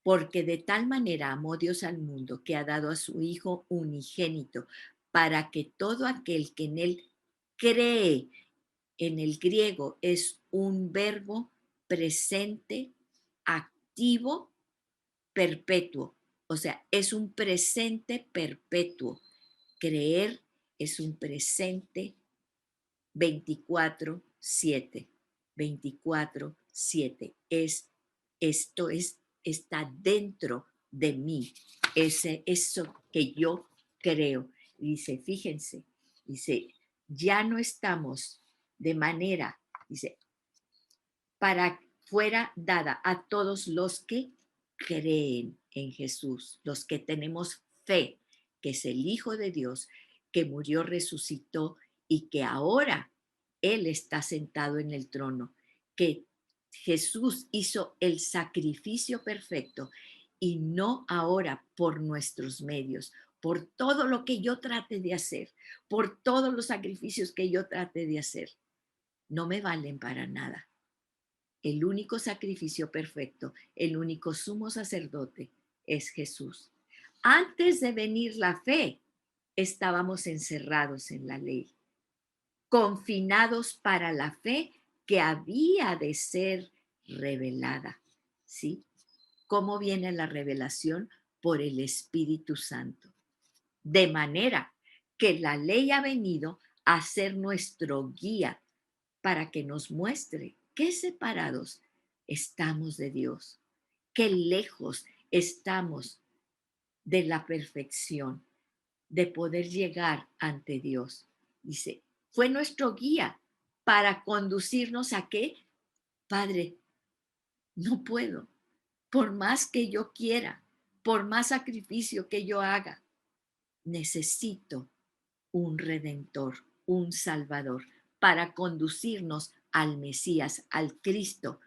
porque de tal manera amó Dios al mundo que ha dado a su Hijo unigénito, para que todo aquel que en él cree, en el griego es un verbo presente, activo, perpetuo. O sea, es un presente perpetuo. Creer es un presente 24/7. 24/7. Está dentro de mí. Eso que yo creo. Dice, fíjense, dice, ya no estamos de manera, dice, para fuera dada a todos los que creen en Jesús, los que tenemos fe, que es el Hijo de Dios, que murió, resucitó y que ahora Él está sentado en el trono, que Jesús hizo el sacrificio perfecto y no ahora por nuestros medios, por todo lo que yo trate de hacer, por todos los sacrificios que yo trate de hacer, no me valen para nada. El único sacrificio perfecto, el único sumo sacerdote es Jesús. Antes de venir la fe, estábamos encerrados en la ley, confinados para la fe que había de ser revelada. ¿Sí? ¿Cómo viene la revelación? Por el Espíritu Santo. De manera que la ley ha venido a ser nuestro guía para que nos muestre qué separados estamos de Dios, qué lejos estamos de la perfección, de poder llegar ante Dios. Dice, fue nuestro guía para conducirnos a qué. Padre, no puedo, por más que yo quiera, por más sacrificio que yo haga, necesito un redentor, un salvador, para conducirnos al Mesías, al Cristo,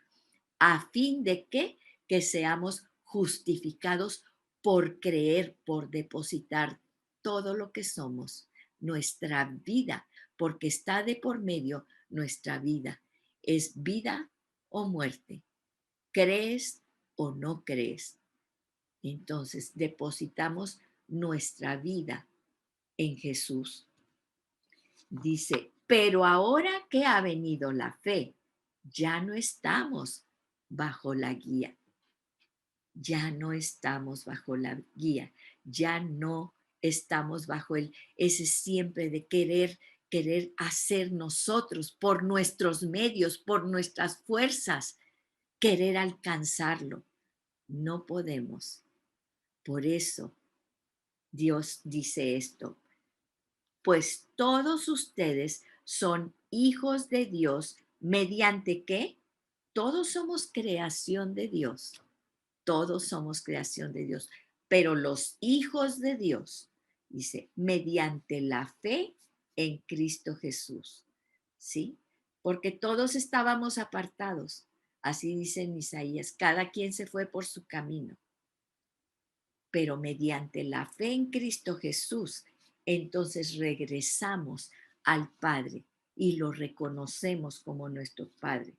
a fin de que seamos justificados por creer, por depositar todo lo que somos, nuestra vida, porque está de por medio nuestra vida. Es vida o muerte. ¿Crees o no crees? Entonces depositamos nuestra vida en Jesús. Dice, pero ahora que ha venido la fe, ya no estamos bajo la guía, ya no estamos bajo la guía, ya no estamos bajo ese siempre de querer hacer nosotros por nuestros medios, por nuestras fuerzas, querer alcanzarlo. No podemos. Por eso Dios dice esto, pues todos ustedes son hijos de Dios, ¿mediante qué? Todos somos creación de Dios, todos somos creación de Dios, pero los hijos de Dios, dice, mediante la fe en Cristo Jesús, ¿sí? Porque todos estábamos apartados, así dice en Isaías, cada quien se fue por su camino, pero mediante la fe en Cristo Jesús, entonces regresamos al Padre y lo reconocemos como nuestro Padre.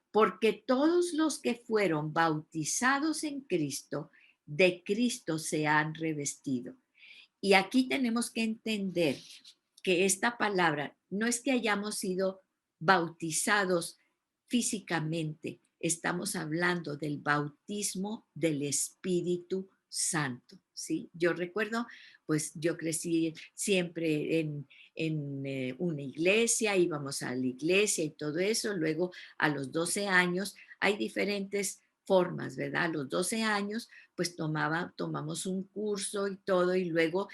Porque todos los que fueron bautizados en Cristo, de Cristo se han revestido. Y aquí tenemos que entender que esta palabra no es que hayamos sido bautizados físicamente, estamos hablando del bautismo del Espíritu Santo, ¿sí? Yo recuerdo, pues yo crecí siempre en una iglesia, íbamos a la iglesia y todo eso, luego a los 12 años hay diferentes formas, ¿verdad? A los 12 años, pues tomamos un curso y todo, y luego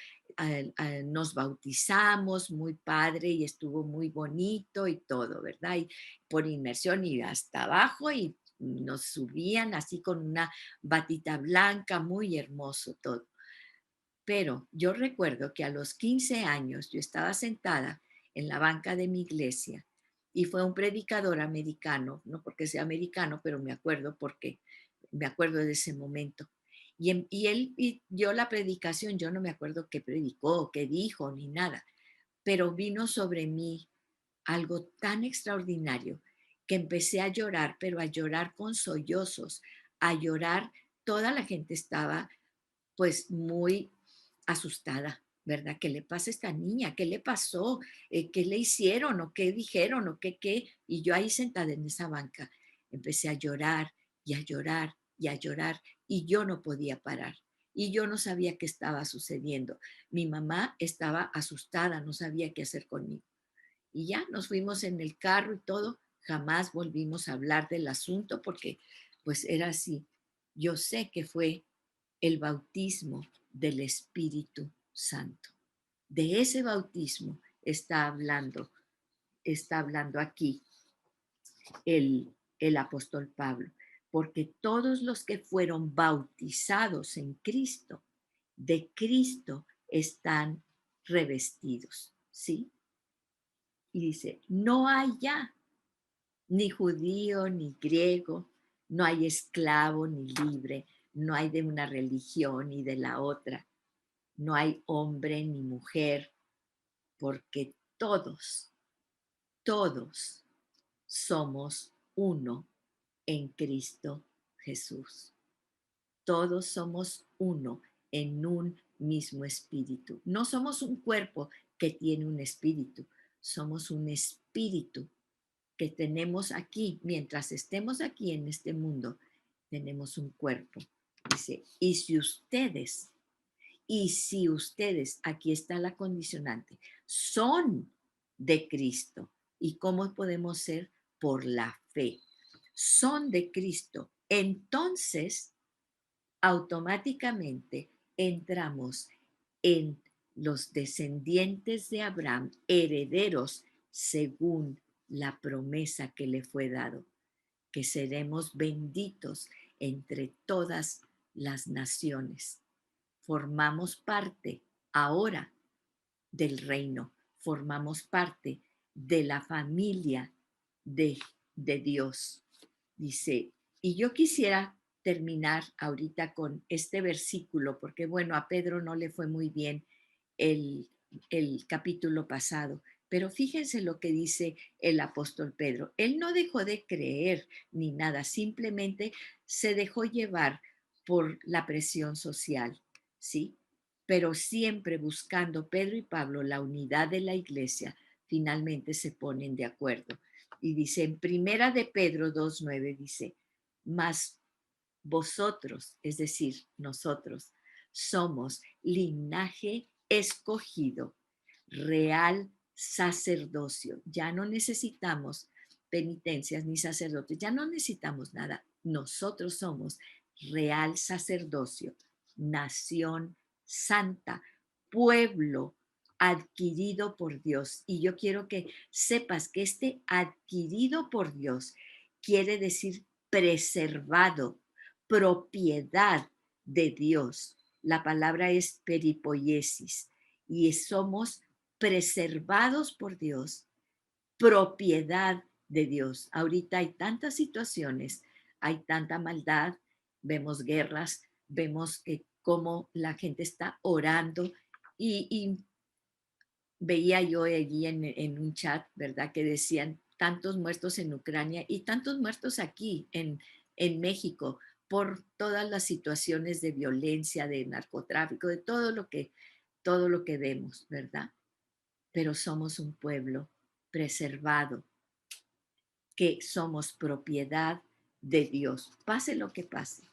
nos bautizamos, muy padre, y estuvo muy bonito y todo, ¿verdad? Y por inmersión y hasta abajo y nos subían así con una batita blanca, muy hermoso todo. Pero yo recuerdo que a los 15 años yo estaba sentada en la banca de mi iglesia y fue un predicador americano, no porque sea americano, pero me acuerdo porque me acuerdo de ese momento. Y él y dio la predicación, yo no me acuerdo qué predicó, qué dijo, ni nada, pero vino sobre mí algo tan extraordinario que empecé a llorar, pero a llorar con sollozos, a llorar. Toda la gente estaba pues muy asustada, ¿verdad? ¿Qué le pasa a esta niña? ¿Qué le pasó? ¿Qué le hicieron? ¿O qué dijeron? ¿O qué? Y yo ahí sentada en esa banca empecé a llorar y a llorar y a llorar y yo no podía parar. Y yo no sabía qué estaba sucediendo. Mi mamá estaba asustada, no sabía qué hacer conmigo. Y ya nos fuimos en el carro y todo. Jamás volvimos a hablar del asunto porque pues era así. Yo sé que fue el bautismo del Espíritu Santo. De ese bautismo está hablando aquí el apóstol Pablo, porque todos los que fueron bautizados en Cristo, de Cristo están revestidos, ¿sí? Y dice, no hay ya ni judío ni griego, no hay esclavo ni libre, no hay de una religión ni de la otra, no hay hombre ni mujer, porque todos somos uno en Cristo Jesús. Todos somos uno en un mismo espíritu. No somos un cuerpo que tiene un espíritu, somos un espíritu que tenemos aquí, mientras estemos aquí en este mundo, tenemos un cuerpo. Dice, y si ustedes, aquí está la condicionante, son de Cristo. ¿Y cómo podemos ser? Por la fe. Son de Cristo. Entonces, automáticamente entramos en los descendientes de Abraham, herederos según la promesa que le fue dado, que seremos benditos entre todas las naciones. Formamos parte ahora del reino, formamos parte de la familia de, de Dios. Dice, y yo quisiera terminar ahorita con este versículo, porque bueno, a Pedro no le fue muy bien el, el capítulo pasado, pero fíjense lo que dice el apóstol Pedro. Él no dejó de creer ni nada, simplemente se dejó llevar por la presión social, ¿sí? Pero siempre buscando Pedro y Pablo la unidad de la iglesia, finalmente se ponen de acuerdo. Y dice en Primera de Pedro 2:9 dice, mas vosotros, es decir, nosotros, somos linaje escogido, real sacerdocio. Ya no necesitamos penitencias ni sacerdotes, ya no necesitamos nada. Nosotros somos real sacerdocio, nación santa, pueblo adquirido por Dios. Y yo quiero que sepas que este adquirido por Dios quiere decir preservado, propiedad de Dios. La palabra es peripoiesis y somos preservados por Dios, propiedad de Dios. Ahorita hay tantas situaciones, hay tanta maldad, vemos guerras, vemos cómo la gente está orando y veía yo allí en un chat, ¿verdad? Que decían tantos muertos en Ucrania y tantos muertos aquí en México por todas las situaciones de violencia, de narcotráfico, de todo lo que vemos, ¿verdad? Pero somos un pueblo preservado, que somos propiedad de Dios, pase lo que pase.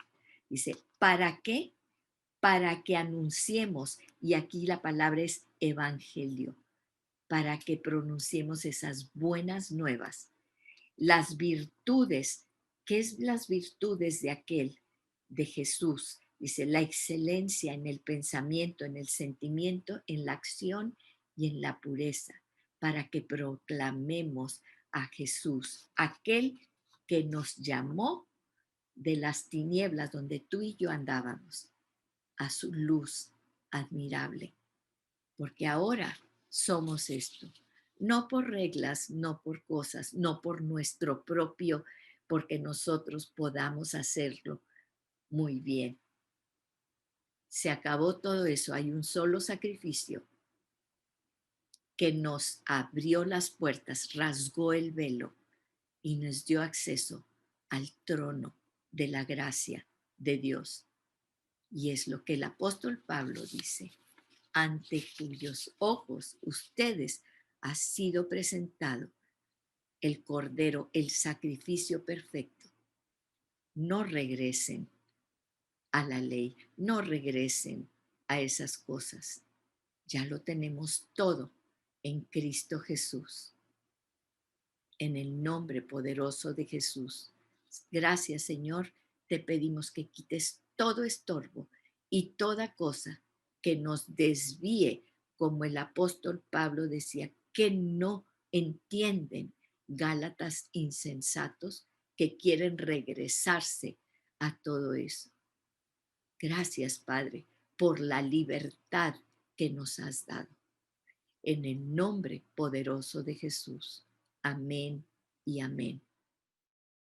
Dice, ¿para qué? Para que anunciemos, y aquí la palabra es evangelio, para que pronunciemos esas buenas nuevas, las virtudes. ¿Qué es las virtudes de aquel, de Jesús? Dice, la excelencia en el pensamiento, en el sentimiento, en la acción y en la pureza, para que proclamemos a Jesús, aquel que nos llamó de las tinieblas donde tú y yo andábamos, a su luz admirable, porque ahora somos esto, no por reglas, no por cosas, no por nuestro propio, porque nosotros podamos hacerlo muy bien. Se acabó todo eso, hay un solo sacrificio que nos abrió las puertas, rasgó el velo y nos dio acceso al trono de la gracia de Dios. Y es lo que el apóstol Pablo dice, ante cuyos ojos ustedes ha sido presentado el Cordero, el sacrificio perfecto. No regresen a la ley, no regresen a esas cosas. Ya lo tenemos todo en Cristo Jesús, en el nombre poderoso de Jesús. Gracias, Señor, te pedimos que quites todo estorbo y toda cosa que nos desvíe, como el apóstol Pablo decía, que no entienden, Gálatas insensatos que quieren regresarse a todo eso. Gracias, Padre, por la libertad que nos has dado. En el nombre poderoso de Jesús. Amén y amén.